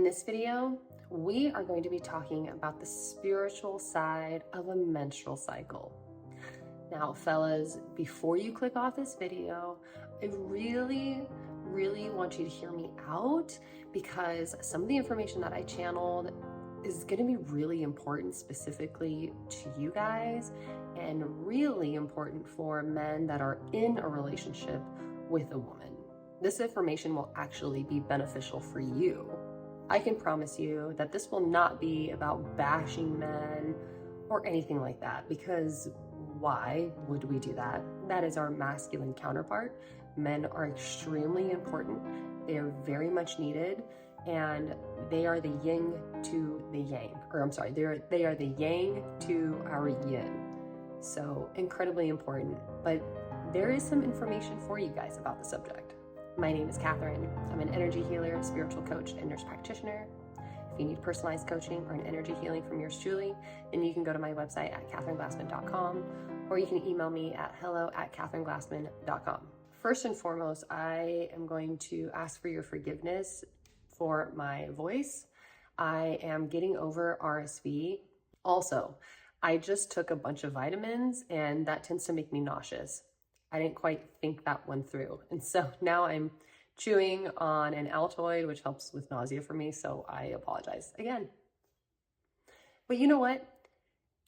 this video, we are going to be talking about the spiritual side of a menstrual cycle. Now, fellas, before you click off this video, I really want you to hear me out, because some of the information that I channeled is going to be really important specifically to you guys, and really important for men that are in a relationship with a woman. This information will actually be beneficial for you. I can promise you that this will not be about bashing men or anything like that, because why would we do that? That is our masculine counterpart. Men are extremely important. They are very much needed, and they are the yin to the yang, or I'm sorry, they are the yang to our yin. So incredibly important, but there is some information for you guys about the subject. My name is Catherine. I'm an energy healer, spiritual coach, and nurse practitioner. If you need personalized coaching or an energy healing from yours truly, then you can go to my website at catherineglassman.com, or you can email me at hello@catherineglassman.com. First and foremost, I am going to ask for your forgiveness for my voice. I am getting over RSV. Also, I just took a bunch of vitamins, and that tends to make me nauseous. I didn't quite think that one through. And so now I'm chewing on an Altoid, which helps with nausea for me. So I apologize again. But you know what?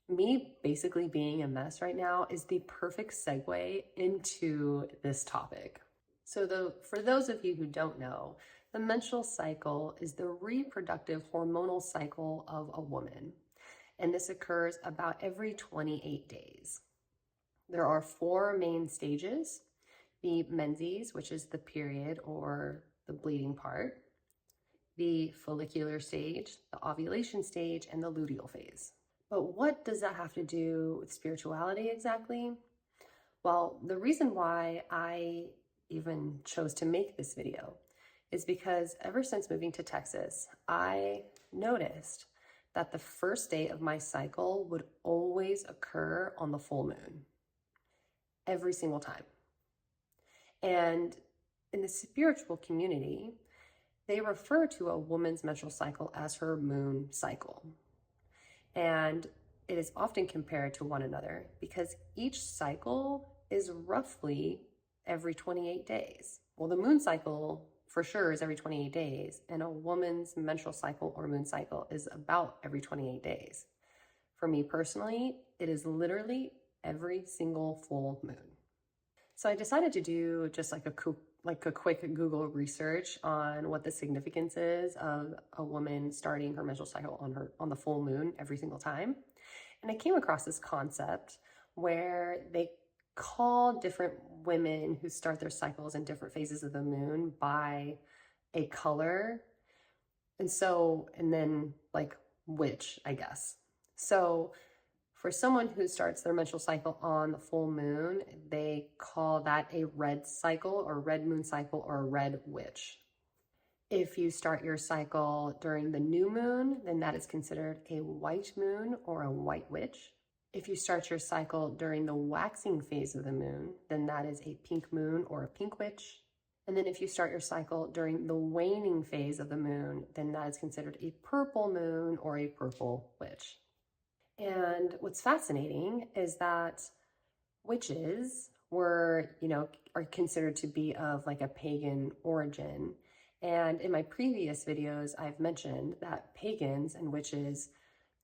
Me basically being a mess right now is the perfect segue into this topic. So for those of you who don't know, the menstrual cycle is the reproductive hormonal cycle of a woman. And this occurs about every 28 days. There are 4 main stages: the menses, which is the period or the bleeding part, the follicular stage, the ovulation stage, and the luteal phase. But what does that have to do with spirituality exactly? Well, the reason why I even chose to make this video is because ever since moving to Texas, I noticed that the first day of my cycle would always occur on the full moon. Every single time. And in the spiritual community, they refer to a woman's menstrual cycle as her moon cycle. And it is often compared to one another because each cycle is roughly every 28 days. Well, the moon cycle for sure is every 28 days, and a woman's menstrual cycle or moon cycle is about every 28 days. For me personally, it is literally every single full moon. So I decided to do just like a quick Google research on what the significance is of a woman starting her menstrual cycle on the full moon every single time. And I came across this concept where they call different women who start their cycles in different phases of the moon by a color. And then like witch, I guess. So for someone who starts their menstrual cycle on the full moon, they call that a red cycle or red moon cycle or a red witch. If you start your cycle during the new moon, then that is considered a white moon or a white witch. If you start your cycle during the waxing phase of the moon, then that is a pink moon or a pink witch. And then if you start your cycle during the waning phase of the moon, then that is considered a purple moon or a purple witch. And what's fascinating is that witches are considered to be of like a pagan origin. And in my previous videos, I've mentioned that pagans and witches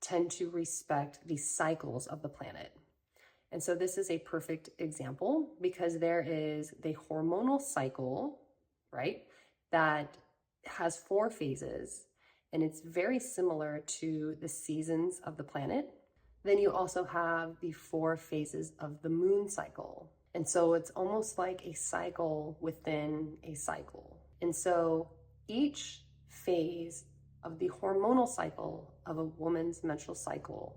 tend to respect the cycles of the planet. And so this is a perfect example, because there is the hormonal cycle, right, that has 4 phases, and it's very similar to the seasons of the planet. Then you also have the 4 phases of the moon cycle. And so it's almost like a cycle within a cycle. And so each phase of the hormonal cycle of a woman's menstrual cycle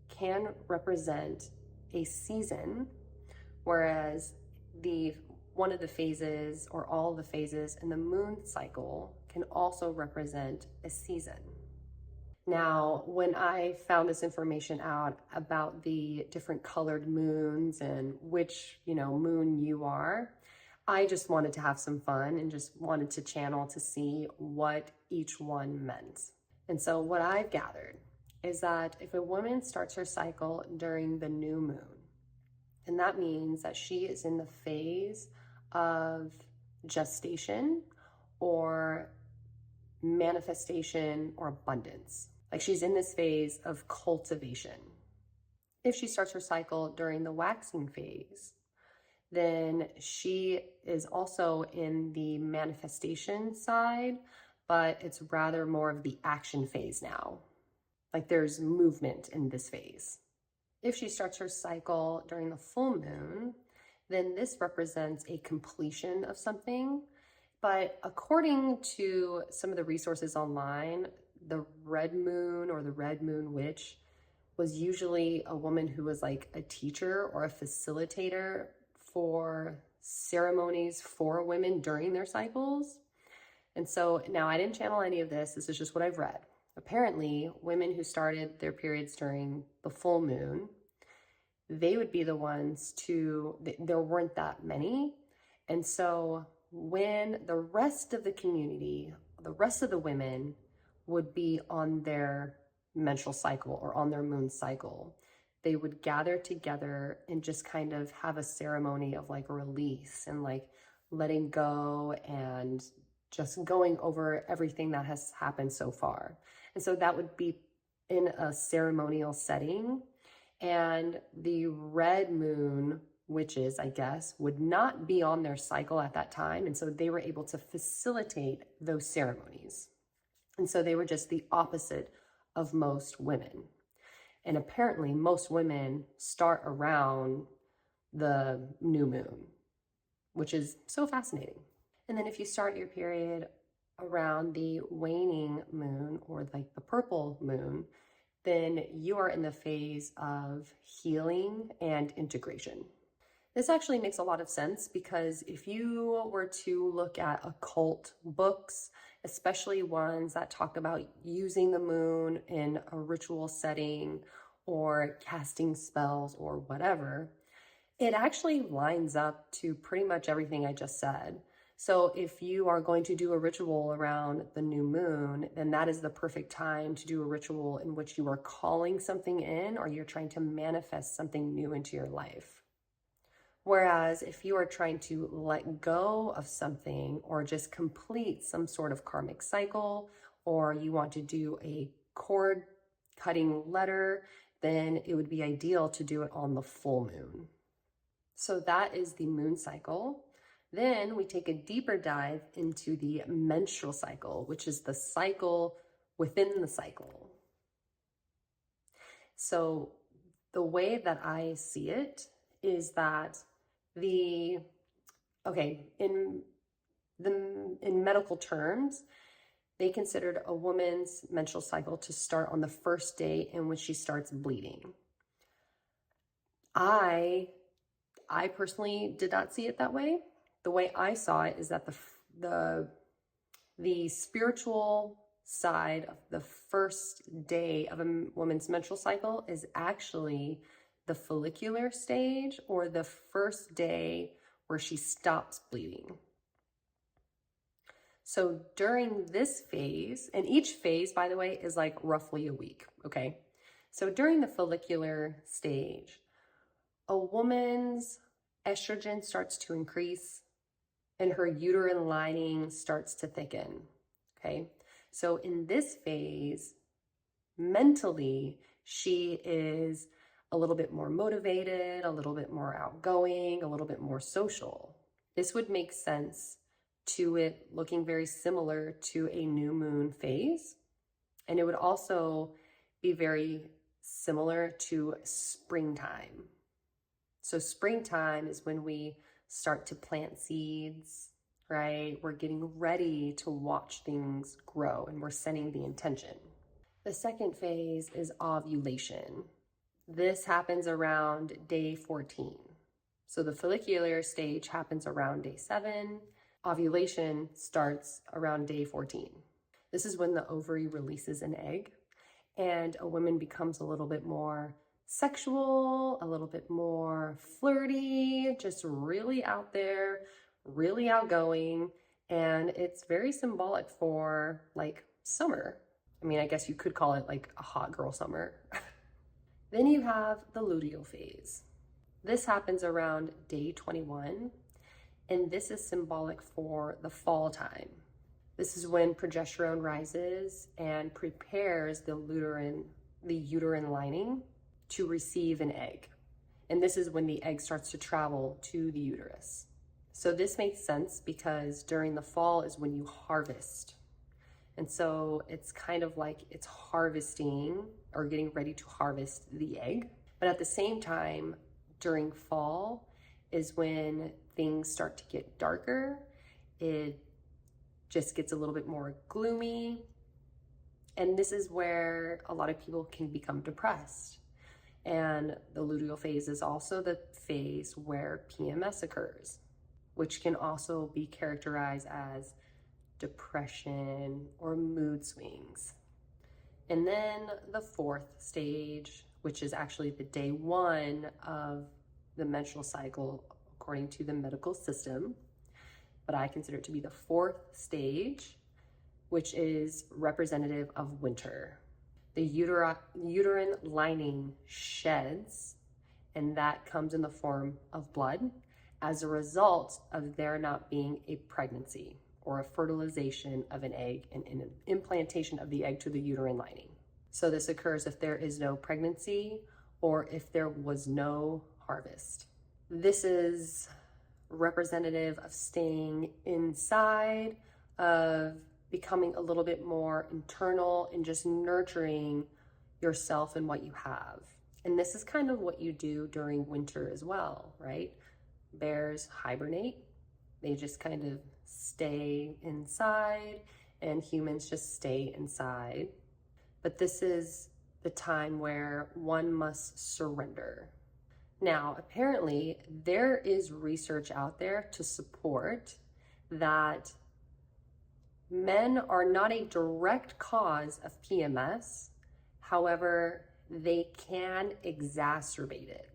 can represent a season, whereas one of the phases or all the phases in the moon cycle can also represent a season. Now, when I found this information out about the different colored moons and which, moon you are, I just wanted to have some fun and just wanted to channel to see what each one meant. And so what I've gathered is that if a woman starts her cycle during the new moon, and that means that she is in the phase of gestation or manifestation or abundance. Like she's in this phase of cultivation. If she starts her cycle during the waxing phase, then she is also in the manifestation side, but it's rather more of the action phase now. Like there's movement in this phase. If she starts her cycle during the full moon, then this represents a completion of something. But according to some of the resources online, the red moon or the red moon witch was usually a woman who was like a teacher or a facilitator for ceremonies for women during their cycles. And so now I didn't channel any of this. This is just what I've read. Apparently, women who started their periods during the full moon, they would be the ones there weren't that many. And so when the rest of the community, the rest of the women would be on their menstrual cycle or on their moon cycle, they would gather together and just kind of have a ceremony of like release and like letting go and just going over everything that has happened so far. And so that would be in a ceremonial setting. And the red moon witches, I guess, would not be on their cycle at that time. And so they were able to facilitate those ceremonies. And so they were just the opposite of most women. And apparently most women start around the new moon, which is so fascinating. And then if you start your period around the waning moon or like the purple moon, then you are in the phase of healing and integration. This actually makes a lot of sense because if you were to look at occult books, especially ones that talk about using the moon in a ritual setting or casting spells or whatever, it actually lines up to pretty much everything I just said. So if you are going to do a ritual around the new moon, then that is the perfect time to do a ritual in which you are calling something in or you're trying to manifest something new into your life. Whereas if you are trying to let go of something or just complete some sort of karmic cycle, or you want to do a cord cutting letter, then it would be ideal to do it on the full moon. So that is the moon cycle. Then we take a deeper dive into the menstrual cycle, which is the cycle within the cycle. So the way that I see it is that in medical terms, they considered a woman's menstrual cycle to start on the first day in which she starts bleeding. I personally did not see it that way. The way I saw it is that the spiritual side of the first day of a woman's menstrual cycle is actually the follicular stage, or the first day where she stops bleeding. So during this phase, and each phase, by the way, is like roughly a week, okay? So during the follicular stage, a woman's estrogen starts to increase and her uterine lining starts to thicken, okay? So in this phase, mentally, she is a little bit more motivated, a little bit more outgoing, a little bit more social. This would make sense to it looking very similar to a new moon phase. And it would also be very similar to springtime. So springtime is when we start to plant seeds, right? We're getting ready to watch things grow and we're setting the intention. The second phase is ovulation. This happens around day 14. So the follicular stage happens around day 7. Ovulation starts around day 14. This is when the ovary releases an egg and a woman becomes a little bit more sexual, a little bit more flirty, just really out there, really outgoing, and it's very symbolic for like summer. I mean, I guess you could call it like a hot girl summer. Then you have the luteal phase. This happens around day 21, and this is symbolic for the fall time. This is when progesterone rises and prepares the uterine lining to receive an egg. And this is when the egg starts to travel to the uterus. So this makes sense because during the fall is when you harvest. And so it's kind of like it's harvesting or getting ready to harvest the egg. But at the same time, during fall is when things start to get darker. It just gets a little bit more gloomy. And this is where a lot of people can become depressed. And the luteal phase is also the phase where PMS occurs, which can also be characterized as depression or mood swings. And then the fourth stage, which is actually the day one of the menstrual cycle, according to the medical system, but I consider it to be the fourth stage, which is representative of winter. The uterine lining sheds, and that comes in the form of blood as a result of there not being a pregnancy or a fertilization of an egg and an implantation of the egg to the uterine lining. So this occurs if there is no pregnancy or if there was no harvest. This is representative of staying inside, of becoming a little bit more internal and just nurturing yourself and what you have. And this is kind of what you do during winter as well, right? Bears hibernate. They just kind of stay inside, and humans just stay inside. But this is the time where one must surrender. Now, apparently, there is research out there to support that men are not a direct cause of PMS. However, they can exacerbate it.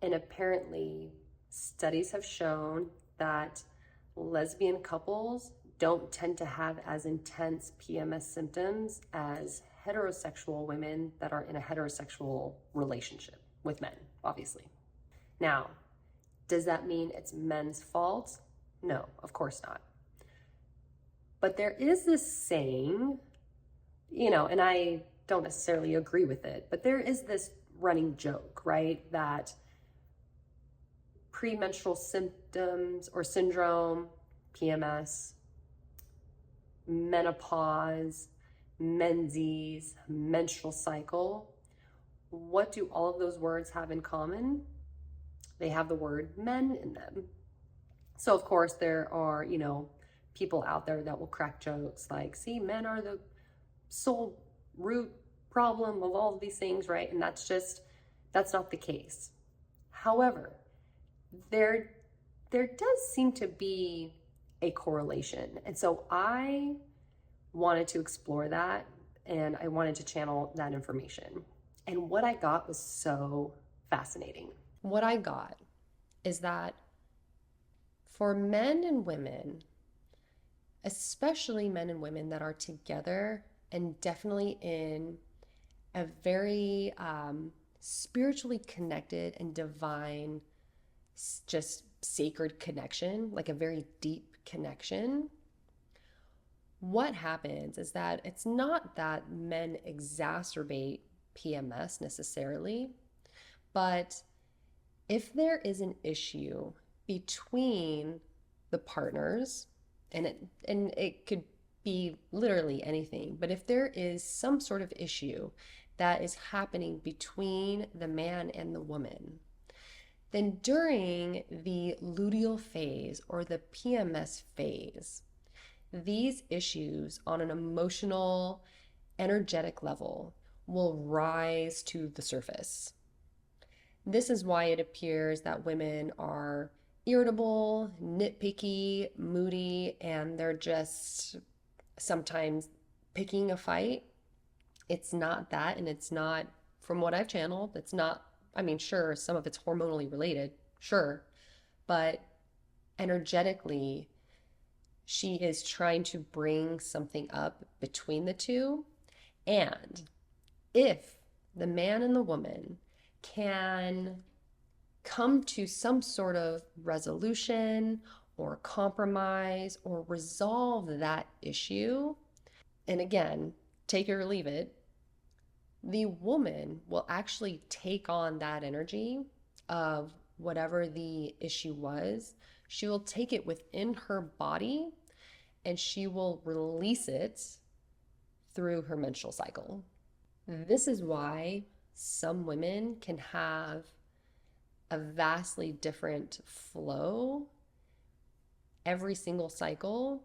And apparently, studies have shown that lesbian couples don't tend to have as intense PMS symptoms as heterosexual women that are in a heterosexual relationship with men, obviously. Now, does that mean it's men's fault? No, of course not. But there is this saying, and I don't necessarily agree with it, but there is this running joke, right? That premenstrual symptoms or syndrome, PMS, menopause, menses, menstrual cycle, what do all of those words have in common? They have the word men in them. So of course there are, people out there that will crack jokes like, see, men are the sole root problem of all of these things, right? And that's not the case. However, there does seem to be a correlation. And so I wanted to explore that, and I wanted to channel that information. And what I got was so fascinating. What I got is that for men and women, especially men and women that are together and definitely in a very spiritually connected and divine, just sacred connection, like a very deep connection, what happens is that it's not that men exacerbate PMS necessarily, but if there is an issue between the partners, and it could be literally anything, but if there is some sort of issue that is happening between the man and the woman, then during the luteal phase or the PMS phase, these issues on an emotional, energetic level will rise to the surface. This is why it appears that women are irritable, nitpicky, moody, and they're just sometimes picking a fight. It's not that, and it's not, from what I've channeled, it's not, sure, some of it's hormonally related, sure, but energetically, she is trying to bring something up between the two. And if the man and the woman can come to some sort of resolution or compromise or resolve that issue, and again, take it or leave it, the woman will actually take on that energy of whatever the issue was. She will take it within her body and she will release it through her menstrual cycle. This is why some women can have a vastly different flow every single cycle,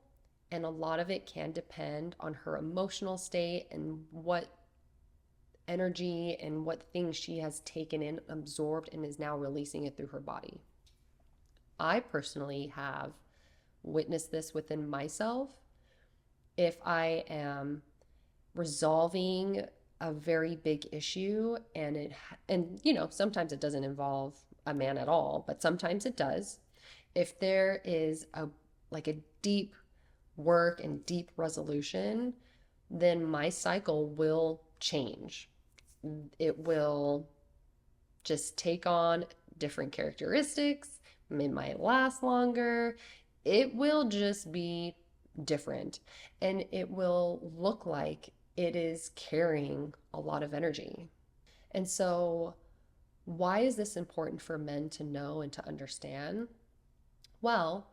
and a lot of it can depend on her emotional state and what energy and what things she has taken in, absorbed, and is now releasing it through her body. I personally have witnessed this within myself. If I am resolving a very big issue and sometimes it doesn't involve a man at all, but sometimes it does. If there is a deep work and deep resolution, then my cycle will change. It will just take on different characteristics. It might last longer. It will just be different. And it will look like it is carrying a lot of energy. And so, why is this important for men to know and to understand? Well,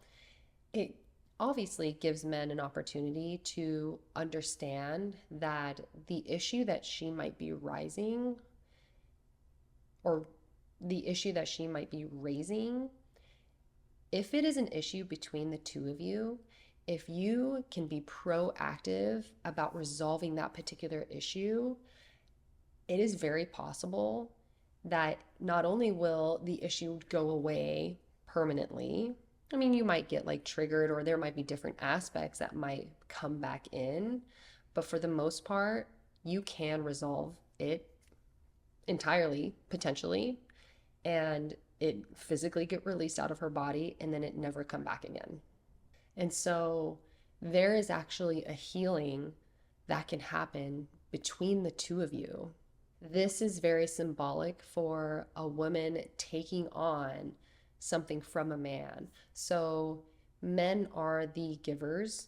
it obviously gives men an opportunity to understand that the issue that she might be rising or the issue that she might be raising, if it is an issue between the two of you, if you can be proactive about resolving that particular issue, it is very possible that not only will the issue go away permanently, I mean, you might get like triggered or there might be different aspects that might come back in, but for the most part, you can resolve it entirely, potentially, and it physically get released out of her body and then it never come back again. And so there is actually a healing that can happen between the two of you. This is very symbolic for a woman taking on something from a man. So men are the givers,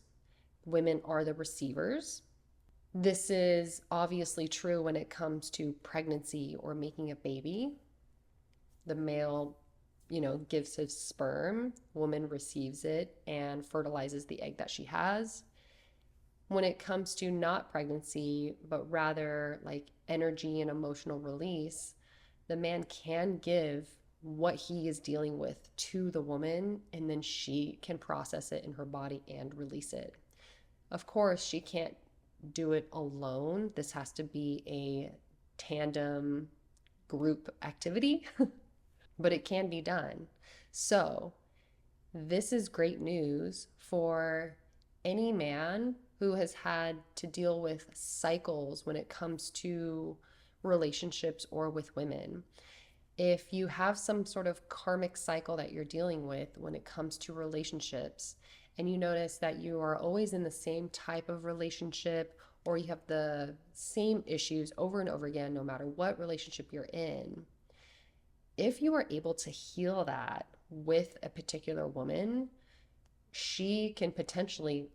women are the receivers. This is obviously true when it comes to pregnancy or making a baby. The male, gives his sperm, woman receives it and fertilizes the egg that she has. When it comes to not pregnancy, but rather like energy and emotional release, the man can give what he is dealing with to the woman, and then she can process it in her body and release it. Of course, she can't do it alone. This has to be a tandem group activity, but it can be done. So, this is great news for any man who has had to deal with cycles when it comes to relationships or with women. If you have some sort of karmic cycle that you're dealing with when it comes to relationships, and you notice that you are always in the same type of relationship or you have the same issues over and over again, no matter what relationship you're in, if you are able to heal that with a particular woman, she can potentially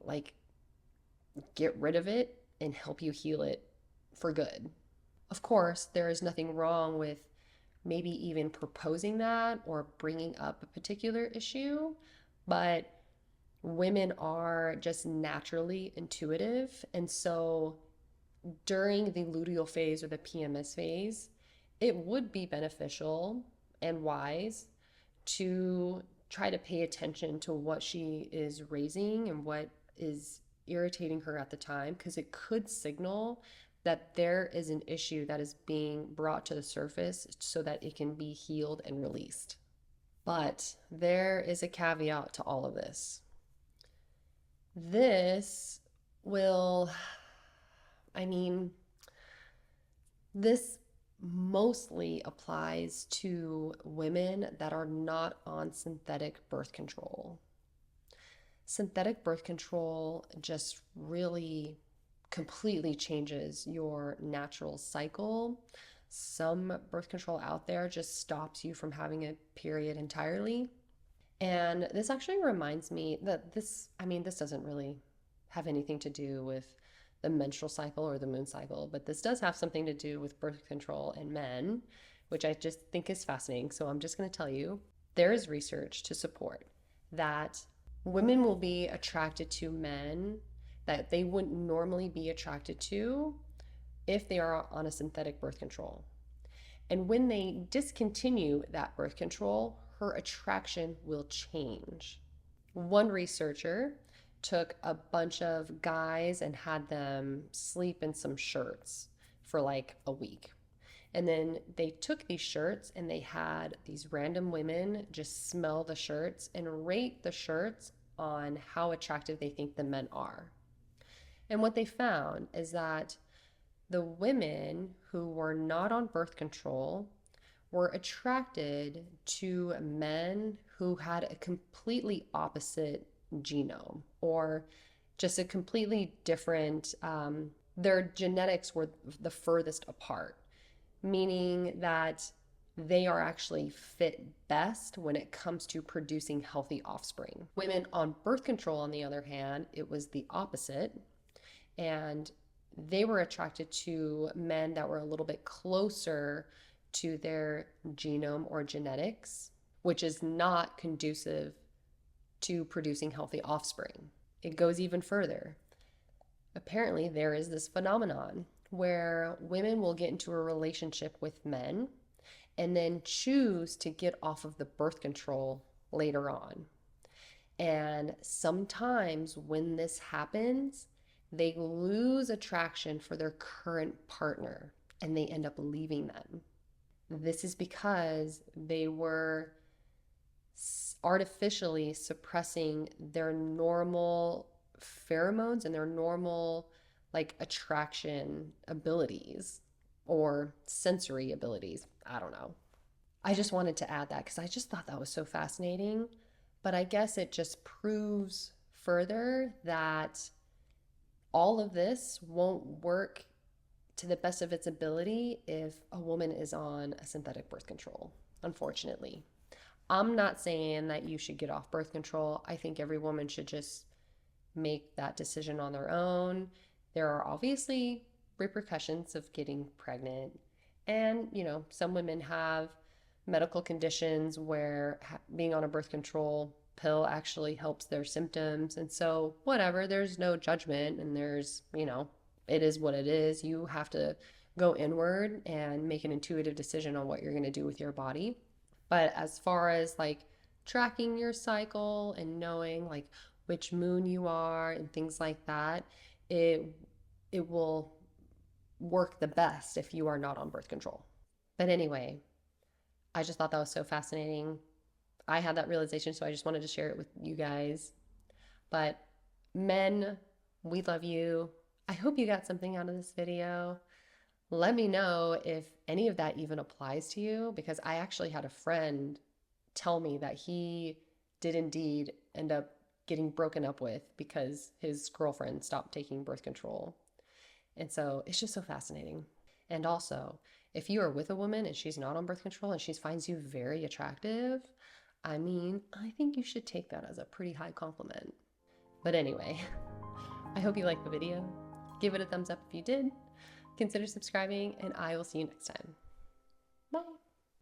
get rid of it and help you heal it for good. Of course, there is nothing wrong with maybe even proposing that or bringing up a particular issue, but women are just naturally intuitive. And so during the luteal phase or the PMS phase, it would be beneficial and wise to try to pay attention to what she is raising and what is irritating her at the time, because it could signal that there is an issue that is being brought to the surface so that it can be healed and released. But there is a caveat to all of this. This will, I mean, this mostly applies to women that are not on synthetic birth control. synthetic birth control just really completely changes your natural cycle. Some birth control out there just stops you from having a period entirely. And this actually reminds me that this doesn't really have anything to do with the menstrual cycle or the moon cycle, but this does have something to do with birth control in men, which I just think is fascinating. So I'm just going to tell you there is research to support that women will be attracted to men that they wouldn't normally be attracted to if they are on a synthetic birth control. And when they discontinue that birth control, her attraction will change. One researcher took a bunch of guys and had them sleep in some shirts for like a week. And then they took these shirts and they had these random women just smell the shirts and rate the shirts on how attractive they think the men are. And what they found is that the women who were not on birth control were attracted to men who had a completely opposite genome or just a completely different, their genetics were the furthest apart, meaning that they are actually fit best when it comes to producing healthy offspring. Women on birth control, on the other hand, it was the opposite. And they were attracted to men that were a little bit closer to their genome or genetics, which is not conducive to producing healthy offspring. It goes even further. Apparently, there is this phenomenon where women will get into a relationship with men and then choose to get off of the birth control later on. And sometimes when this happens, they lose attraction for their current partner and they end up leaving them. This is because they were artificially suppressing their normal pheromones and their normal attraction abilities or sensory abilities. I don't know. I just wanted to add that because I just thought that was so fascinating. But I guess it just proves further that all of this won't work to the best of its ability if a woman is on a synthetic birth control, unfortunately. I'm not saying that you should get off birth control. I think every woman should just make that decision on their own. There are obviously repercussions of getting pregnant. And, some women have medical conditions where being on a birth control pill actually helps their symptoms. And so, whatever, there's no judgment and there's, it is what it is. You have to go inward and make an intuitive decision on what you're going to do with your body. But as far as tracking your cycle and knowing which moon you are and things like that, it will work the best if you are not on birth control. But anyway, I just thought that was so fascinating. I had that realization, so I just wanted to share it with you guys. But men, we love you. I hope you got something out of this video. Let me know if any of that even applies to you, because I actually had a friend tell me that he did indeed end up getting broken up with because his girlfriend stopped taking birth control. And so it's just so fascinating. And also, if you are with a woman and she's not on birth control and she finds you very attractive, I think you should take that as a pretty high compliment. But anyway, I hope you liked the video. Give it a thumbs up if you did. Consider subscribing, and I will see you next time. Bye.